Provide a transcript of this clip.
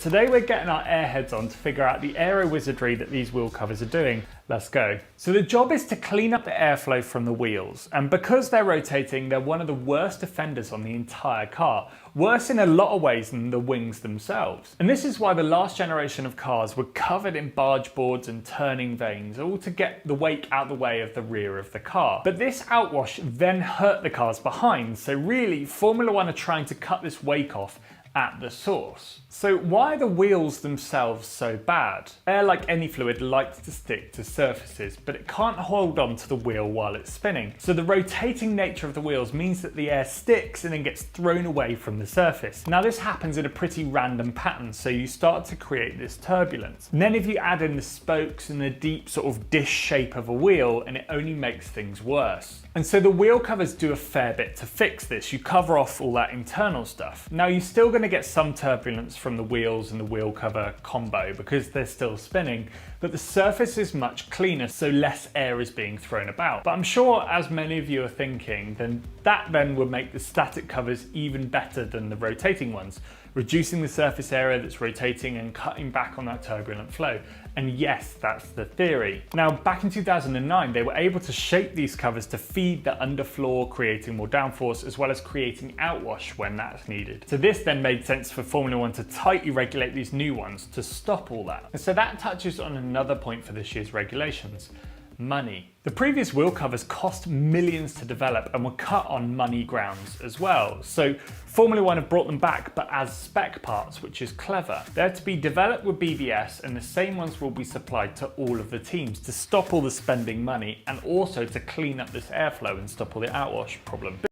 Today we're getting our airheads on to figure out the aero wizardry that these wheel covers are doing. Let's go. So the job is to clean up the airflow from the wheels, and because they're rotating, they're one of the worst offenders on the entire car. Worse in a lot of ways than the wings themselves. And this is why the last generation of cars were covered in barge boards and turning vanes, all to get the wake out the way of the rear of the car. But this outwash then hurt the cars behind, so really Formula One are trying to cut this wake off at the source. So why are the wheels themselves so bad? Air, like any fluid, likes to stick to surfaces, but it can't hold on to the wheel while it's spinning. So the rotating nature of the wheels means that the air sticks and then gets thrown away from the surface. Now this happens in a pretty random pattern, so you start to create this turbulence. And then if you add in the spokes and the deep sort of dish shape of a wheel, and it only makes things worse. And so the wheel covers do a fair bit to fix this. You cover off all that internal stuff. Now you're still going to get some turbulence from the wheels and the wheel cover combo because they're still spinning, but the surface is much cleaner, so less air is being thrown about. But I'm sure, as many of you are thinking, then that would make the static covers even better than the rotating ones, reducing the surface area that's rotating and cutting back on that turbulent flow. And yes, that's the theory. Now, back in 2009, they were able to shape these covers to feed the underfloor, creating more downforce, as well as creating outwash when that's needed. So this then made sense for Formula One to tightly regulate these new ones to stop all that. And so that touches on another point for this year's regulations: money. The previous wheel covers cost millions to develop and were cut on money grounds as well. So Formula One have brought them back, but as spec parts, which is clever. They're to be developed with BBS, and the same ones will be supplied to all of the teams to stop all the spending money and also to clean up this airflow and stop all the outwash problem.